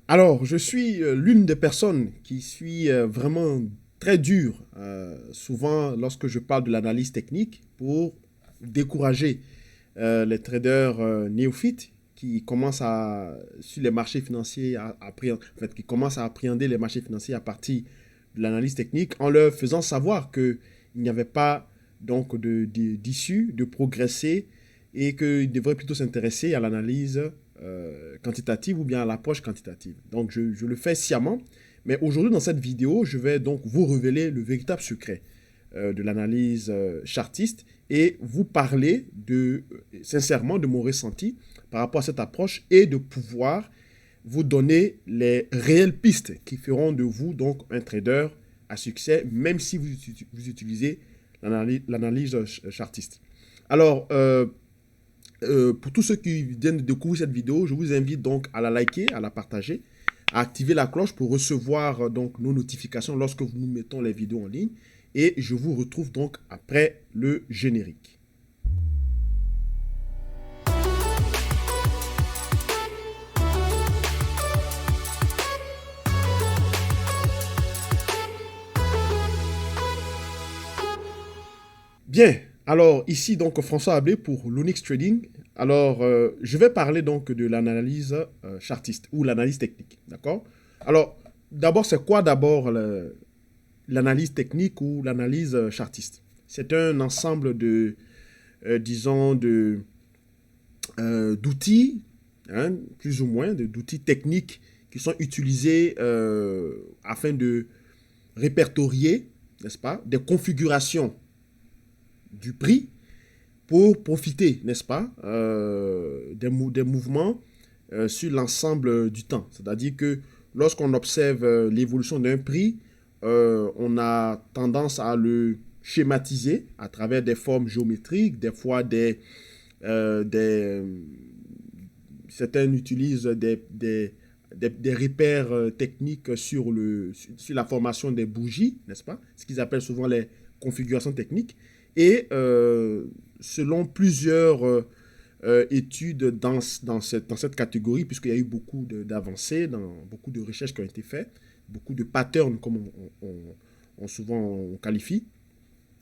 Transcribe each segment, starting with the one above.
Alors, je suis l'une des personnes qui suis vraiment très dur, souvent lorsque je parle de l'analyse technique, pour décourager les traders néophytes qui commencent sur les marchés financiers, en fait, qui commencent à appréhender les marchés financiers à partir de l'analyse technique, en leur faisant savoir qu'il n'y avait pas donc d'issue, de progresser, et qu'ils devraient plutôt s'intéresser à l'analyse quantitative ou bien à l'approche quantitative. Donc je le fais sciemment, mais aujourd'hui dans cette vidéo, je vais donc vous révéler le véritable secret de l'analyse chartiste et vous parler sincèrement de mon ressenti par rapport à cette approche et de pouvoir vous donner les réelles pistes qui feront de vous donc un trader à succès, même si vous utilisez l'analyse chartiste. Alors, pour tous ceux qui viennent de découvrir cette vidéo, je vous invite donc à la liker, à la partager, à activer la cloche pour recevoir donc nos notifications lorsque nous mettons les vidéos en ligne. Et je vous retrouve donc après le générique. Bien, alors ici donc François Ablé pour l'Onyx Trading. Alors je vais parler donc de l'analyse chartiste ou l'analyse technique, d'accord? Alors d'abord c'est quoi d'abord l'analyse technique ou l'analyse chartiste? C'est un ensemble disons, d'outils, hein, plus ou moins, d'outils techniques qui sont utilisés afin de répertorier, n'est-ce pas, des configurations du prix pour profiter, n'est-ce pas, des mouvements sur l'ensemble du temps. C'est-à-dire que lorsqu'on observe l'évolution d'un prix, on a tendance à le schématiser à travers des formes géométriques, des fois des certains utilisent des repères techniques sur la formation des bougies, n'est-ce pas? Ce qu'ils appellent souvent les configurations techniques. Et selon plusieurs études dans cette catégorie, puisqu'il y a eu beaucoup d'avancées, beaucoup de recherches qui ont été faites, beaucoup de patterns, comme souvent on qualifie,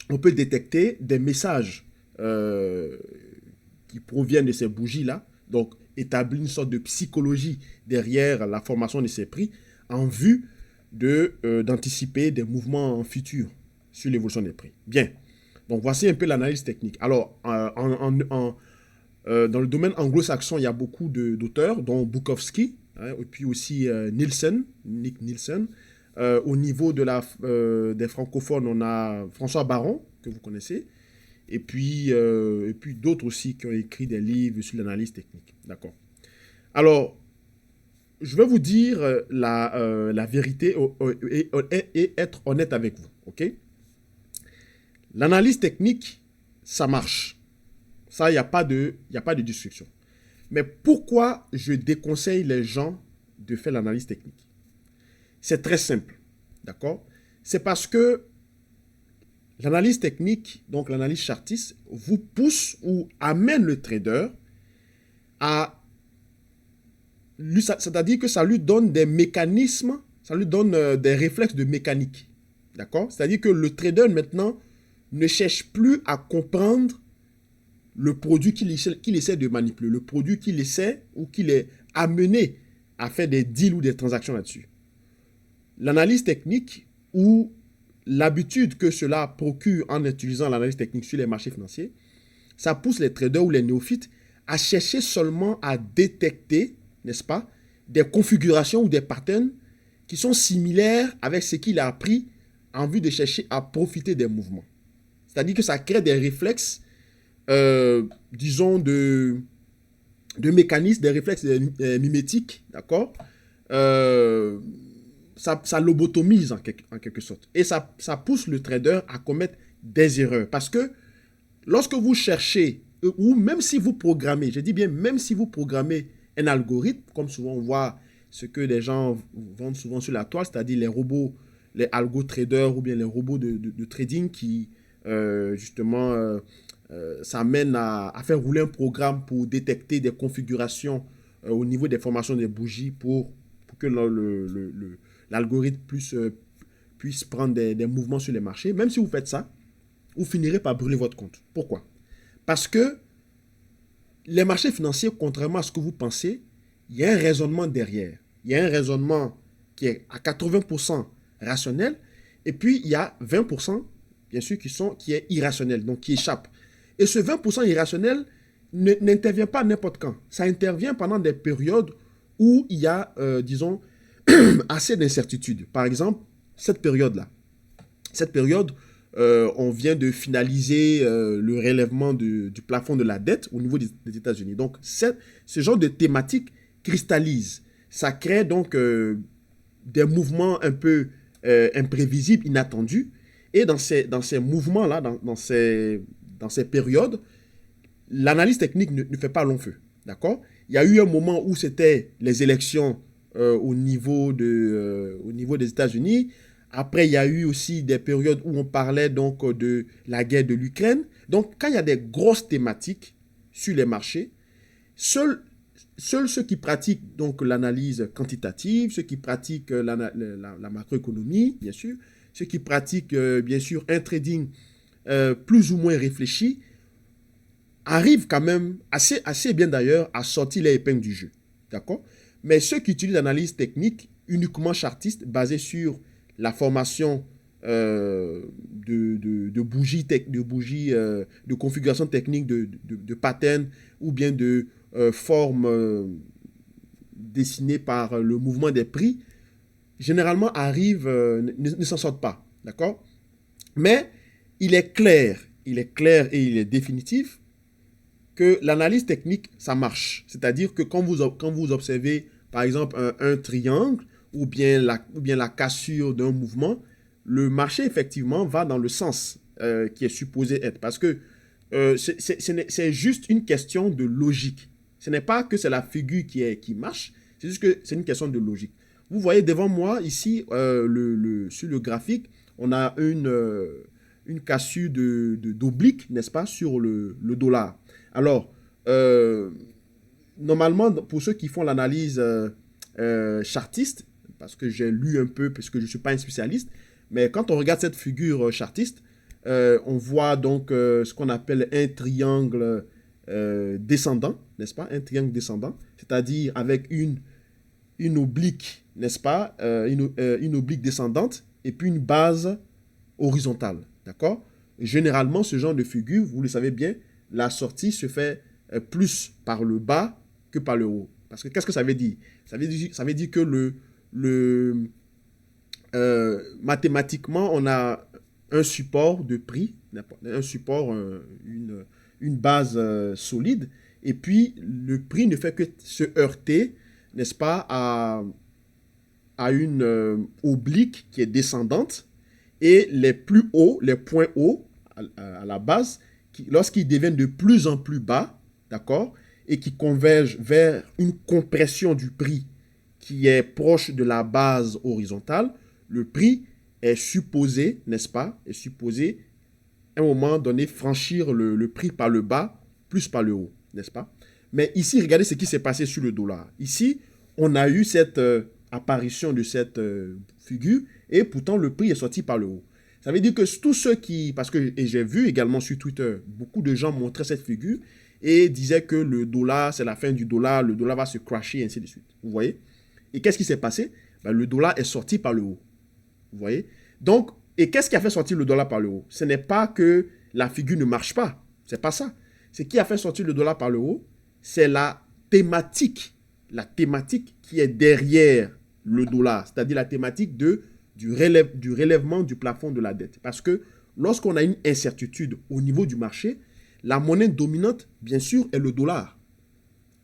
on peut détecter des messages qui proviennent de ces bougies-là, donc établir une sorte de psychologie derrière la formation de ces prix en vue d'anticiper des mouvements futurs sur l'évolution des prix. Bien, donc voici un peu l'analyse technique. Alors, dans le domaine anglo-saxon, il y a beaucoup d'auteurs, dont Bukowski, hein, et puis aussi Nick Nielsen. Au niveau des francophones, on a François Baron, que vous connaissez, et puis d'autres aussi qui ont écrit des livres sur l'analyse technique. D'accord. Alors, je vais vous dire la vérité et être honnête avec vous. OK? L'analyse technique, ça marche. Ça, il n'y a pas de discussion. Mais pourquoi je déconseille les gens de faire l'analyse technique? C'est très simple. D'accord? C'est parce que l'analyse technique, donc l'analyse chartiste, vous pousse ou amène le trader à... C'est-à-dire que ça lui donne des mécanismes, ça lui donne des réflexes de mécanique. D'accord? C'est-à-dire que le trader maintenant ne cherche plus à comprendre le produit qu'il essaie de manipuler, le produit qu'il essaie ou qu'il est amené à faire des deals ou des transactions là-dessus. L'analyse technique ou l'habitude que cela procure en utilisant l'analyse technique sur les marchés financiers, ça pousse les traders ou les néophytes à chercher seulement à détecter, n'est-ce pas, des configurations ou des patterns qui sont similaires avec ce qu'il a appris en vue de chercher à profiter des mouvements. C'est-à-dire que ça crée des réflexes, disons, de mécanismes, des réflexes mimétiques, d'accord, ça lobotomise en quelque sorte. Et ça pousse le trader à commettre des erreurs. Parce que lorsque vous cherchez, ou même si vous programmez, je dis bien même si vous programmez un algorithme, comme souvent on voit ce que les gens vendent souvent sur la toile, c'est-à-dire les robots, les algo traders ou bien les robots de trading qui justement s'amènent à faire rouler un programme pour détecter des configurations au niveau des formations des bougies pour que l'algorithme puisse prendre des mouvements sur les marchés. Même si vous faites ça, vous finirez par brûler votre compte. Pourquoi? Parce que les marchés financiers, contrairement à ce que vous pensez, il y a un raisonnement derrière. Il y a un raisonnement qui est à 80% rationnel, et puis il y a 20%, bien sûr, qui est irrationnel, donc qui échappe. Et ce 20% irrationnel n'intervient pas n'importe quand. Ça intervient pendant des périodes où il y a, disons, assez d'incertitudes. Par exemple, cette période-là. Cette période, on vient de finaliser le relèvement du plafond de la dette au niveau des États-Unis. Donc, ce genre de thématique cristallise. Ça crée donc des mouvements un peu imprévisibles, inattendus. Et dans ces mouvements-là, dans ces périodes, l'analyse technique ne fait pas long feu. D'accord? Il y a eu un moment où c'était les élections au niveau des États-Unis. Après, il y a eu aussi des périodes où on parlait donc de la guerre de l'Ukraine. Donc, quand il y a des grosses thématiques sur les marchés, seuls ceux qui pratiquent donc l'analyse quantitative, ceux qui pratiquent la macroéconomie, bien sûr, ceux qui pratiquent bien sûr un trading plus ou moins réfléchi, arrivent quand même assez bien d'ailleurs à sortir les épingles du jeu. D'accord? Mais ceux qui utilisent l'analyse technique uniquement chartiste, basée sur la formation de bougies, de configuration technique, de patterns ou bien de formes dessinées par le mouvement des prix, généralement ne s'en sortent pas. D'accord? Mais il est clair et il est définitif que l'analyse technique, ça marche. C'est-à-dire que quand vous observez, par exemple, un triangle ou bien la cassure d'un mouvement, le marché, effectivement, va dans le sens qui est supposé être. Parce que c'est juste une question de logique. Ce n'est pas que c'est la figure qui marche, c'est juste que c'est une question de logique. Vous voyez devant moi, ici, sur le graphique, on a une cassure d'oblique, n'est-ce pas, sur le dollar. Alors, normalement, pour ceux qui font l'analyse chartiste, parce que j'ai lu un peu, parce que je ne suis pas un spécialiste, mais quand on regarde cette figure chartiste, on voit donc ce qu'on appelle un triangle descendant, n'est-ce pas? Un triangle descendant, c'est-à-dire avec une oblique, n'est-ce pas? Une oblique descendante et puis une base horizontale, d'accord? Généralement, ce genre de figure, vous le savez bien, la sortie se fait plus par le bas que par le haut. Parce que qu'est-ce que ça veut dire? Ça veut dire que mathématiquement, on a un support de prix, un support, une base solide, et puis le prix ne fait que se heurter, n'est-ce pas, à une oblique qui est descendante, et les plus hauts, les points hauts à la base, lorsqu'ils deviennent de plus en plus bas, d'accord, et qui convergent vers une compression du prix qui est proche de la base horizontale, le prix est supposé, n'est-ce pas, est supposé à un moment donné franchir le prix par le bas plus par le haut, n'est-ce pas? Mais ici, regardez ce qui s'est passé sur le dollar. Ici, on a eu cette apparition de cette figure et pourtant le prix est sorti par le haut. Ça veut dire que tous ceux qui... Et j'ai vu également sur Twitter, beaucoup de gens montraient cette figure et disaient que le dollar, c'est la fin du dollar, le dollar va se crasher et ainsi de suite. Vous voyez? Et qu'est-ce qui s'est passé? Le dollar est sorti par le haut. Vous voyez? Donc, et qu'est-ce qui a fait sortir le dollar par le haut? Ce n'est pas que la figure ne marche pas. C'est pas ça. Ce qui a fait sortir le dollar par le haut, c'est la thématique qui est derrière le dollar, c'est-à-dire la thématique du relèvement du plafond de la dette. Parce que lorsqu'on a une incertitude au niveau du marché, la monnaie dominante, bien sûr, est le dollar.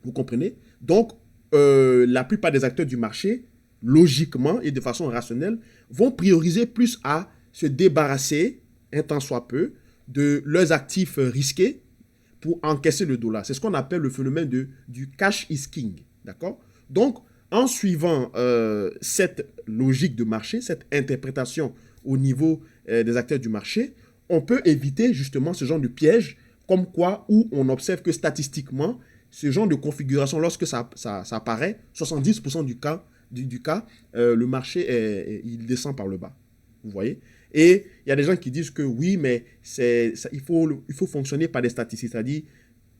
Vous comprenez? Donc, la plupart des acteurs du marché, logiquement et de façon rationnelle, vont prioriser plus à se débarrasser, un tant soit peu, de leurs actifs risqués pour encaisser le dollar. C'est ce qu'on appelle le phénomène du cash is king. D'accord? Donc, en suivant cette logique de marché, cette interprétation au niveau des acteurs du marché, on peut éviter justement ce genre de piège, comme quoi où on observe que statistiquement, ce genre de configuration, lorsque ça apparaît, 70% du cas, du cas, le marché, il descend par le bas. Vous voyez? Et il y a des gens qui disent que oui, mais il faut fonctionner par des statistiques. C'est-à-dire,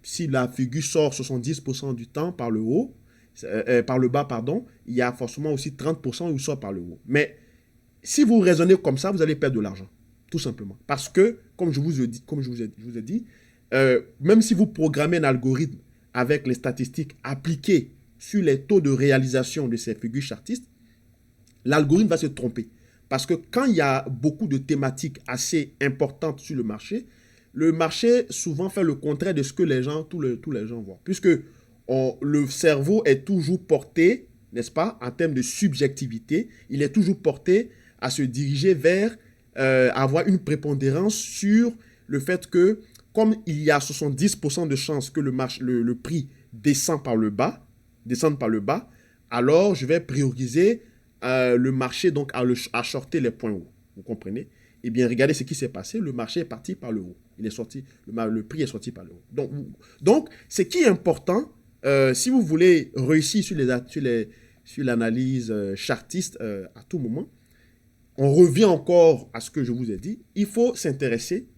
si la figure sort 70% du temps par le haut, par le bas, pardon, il y a forcément aussi 30% où il sort par le haut. Mais si vous raisonnez comme ça, vous allez perdre de l'argent, tout simplement. Parce que, comme je vous ai dit, même si vous programmez un algorithme avec les statistiques appliquées sur les taux de réalisation de ces figures chartistes, l'algorithme va se tromper. Parce que quand il y a beaucoup de thématiques assez importantes sur le marché souvent fait le contraire de ce que tous les gens voient. Puisque le cerveau est toujours porté, n'est-ce pas, en termes de subjectivité, il est toujours porté à se diriger vers avoir une prépondérance sur le fait que, comme il y a 70% de chances que le prix descende par le bas, alors je vais prioriser le marché donc à shorter les points hauts. Vous comprenez? Eh bien, regardez ce qui s'est passé. Le marché est parti par le haut. Il est sorti, le prix est sorti par le haut. Donc ce qui est important, si vous voulez réussir sur l'analyse chartiste à tout moment, on revient encore à ce que je vous ai dit. Il faut s'intéresser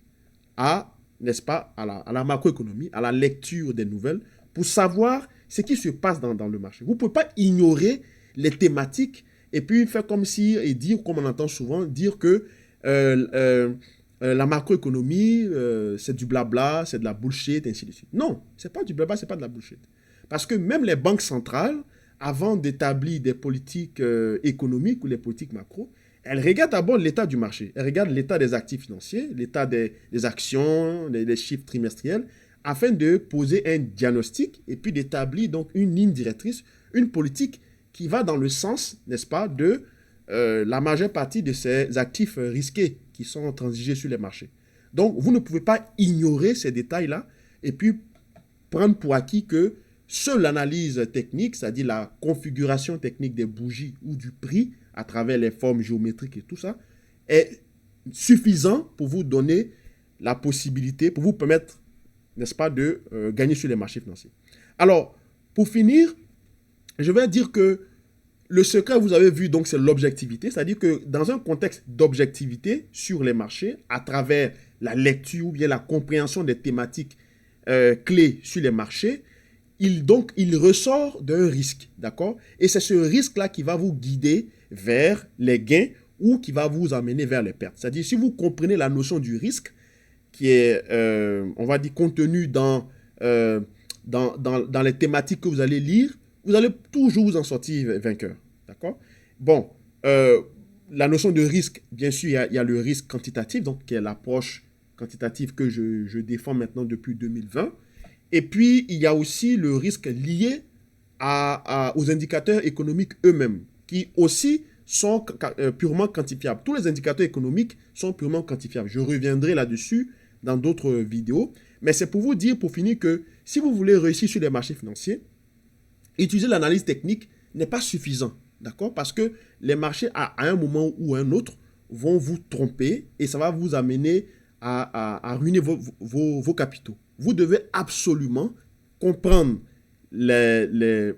n'est-ce pas, à la macroéconomie, à la lecture des nouvelles, pour savoir ce qui se passe dans le marché. Vous ne pouvez pas ignorer les thématiques et puis faire comme si, et dire, comme on entend souvent, dire que la macroéconomie, c'est du blabla, c'est de la bullshit, et ainsi de suite. Non, ce n'est pas du blabla, ce n'est pas de la bullshit. Parce que même les banques centrales, avant d'établir des politiques économiques ou les politiques macro, elles regardent d'abord l'état du marché. Elles regardent l'état des actifs financiers, l'état des actions, les chiffres trimestriels, afin de poser un diagnostic et puis d'établir donc une ligne directrice, une politique qui va dans le sens, n'est-ce pas, de la majeure partie de ces actifs risqués qui sont transigés sur les marchés. Donc, vous ne pouvez pas ignorer ces détails-là et puis prendre pour acquis que seule l'analyse technique, c'est-à-dire la configuration technique des bougies ou du prix à travers les formes géométriques et tout ça, est suffisant pour vous donner la possibilité, pour vous permettre, n'est-ce pas, de gagner sur les marchés financiers. Alors, pour finir, je vais dire que le secret, vous avez vu, donc, c'est l'objectivité. C'est-à-dire que dans un contexte d'objectivité sur les marchés, à travers la lecture ou bien la compréhension des thématiques clés sur les marchés, il ressort d'un risque, d'accord? Et c'est ce risque-là qui va vous guider vers les gains ou qui va vous amener vers les pertes. C'est-à-dire, si vous comprenez la notion du risque, qui est, on va dire, contenue dans les thématiques que vous allez lire, vous allez toujours vous en sortir vainqueur, d'accord? Bon, la notion de risque, bien sûr, il y a le risque quantitatif, donc qui est l'approche quantitative que je défends maintenant depuis 2020. Et puis, il y a aussi le risque lié aux indicateurs économiques eux-mêmes, qui aussi sont purement quantifiables. Tous les indicateurs économiques sont purement quantifiables. Je reviendrai là-dessus dans d'autres vidéos. Mais c'est pour vous dire, pour finir, que si vous voulez réussir sur les marchés financiers, utiliser l'analyse technique n'est pas suffisant. D'accord? Parce que les marchés, à un moment ou un autre, vont vous tromper et ça va vous amener à ruiner vos capitaux. Vous devez absolument comprendre la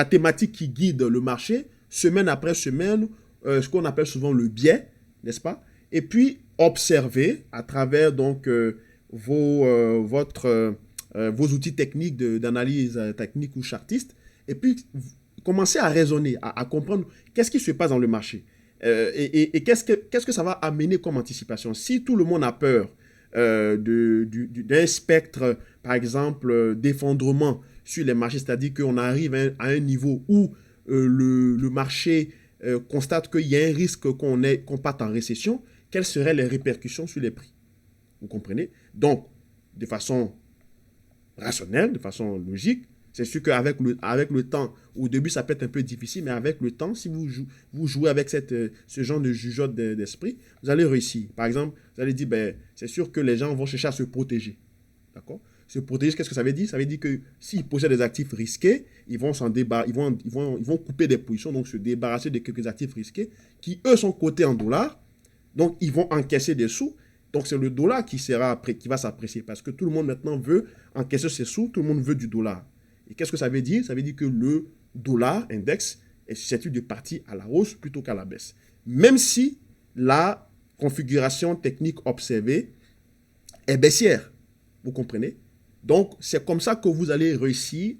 thématique qui guide le marché, semaine après semaine, ce qu'on appelle souvent le biais, n'est-ce pas? Et puis, observer à travers donc, vos outils techniques d'analyse technique ou chartiste, et puis commencer à raisonner, à comprendre qu'est-ce qui se passe dans le marché. Et qu'est-ce que ça va amener comme anticipation? Si tout le monde a peur d'un spectre, par exemple, d'effondrement sur les marchés, c'est-à-dire qu'on arrive à un niveau où le marché constate qu'il y a un risque qu'on parte en récession, quelles seraient les répercussions sur les prix? Vous comprenez? Donc, de façon rationnelle, de façon logique, c'est sûr qu'avec le temps, au début, ça peut être un peu difficile, mais avec le temps, si vous jouez avec ce genre de jugeote d'esprit, vous allez réussir. Par exemple, vous allez dire, ben, c'est sûr que les gens vont chercher à se protéger. D'accord? Se protéger, qu'est-ce que ça veut dire? Ça veut dire que s'ils possèdent des actifs risqués, ils vont couper des positions, donc se débarrasser de quelques actifs risqués qui, eux, sont cotés en dollars. Donc, ils vont encaisser des sous. Donc, c'est le dollar qui va s'apprécier parce que tout le monde maintenant veut encaisser ses sous, tout le monde veut du dollar. Et qu'est-ce que ça veut dire? Ça veut dire que le dollar index est susceptible de partir à la hausse plutôt qu'à la baisse. Même si la configuration technique observée est baissière. Vous comprenez? Donc, c'est comme ça que vous allez réussir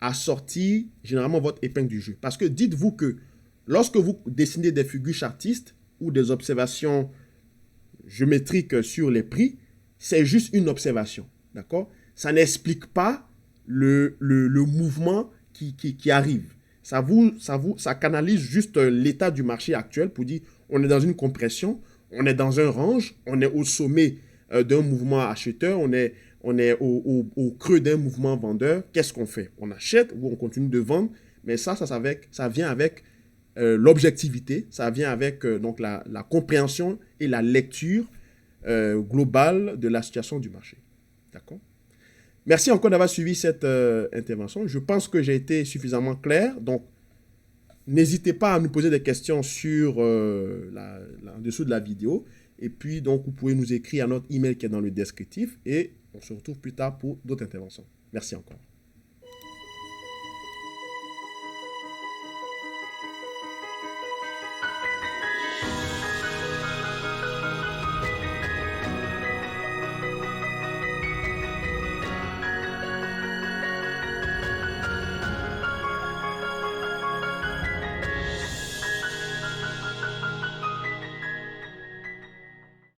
à sortir généralement votre épingle du jeu. Parce que dites-vous que lorsque vous dessinez des figures chartistes ou des observations géométriques sur les prix, c'est juste une observation. D'accord? Ça n'explique pas le mouvement qui arrive. Ça canalise juste l'état du marché actuel pour dire on est dans une compression, on est dans un range, on est au sommet d'un mouvement acheteur, on est au creux d'un mouvement vendeur. Qu'est-ce qu'on fait? On achète ou on continue de vendre, mais ça vient avec l'objectivité, ça vient avec donc la compréhension et la lecture globale de la situation du marché. D'accord? Merci encore d'avoir suivi cette intervention. Je pense que j'ai été suffisamment clair. Donc, n'hésitez pas à nous poser des questions sur en dessous de la vidéo. Et puis, donc, vous pouvez nous écrire à notre email qui est dans le descriptif. Et on se retrouve plus tard pour d'autres interventions. Merci encore.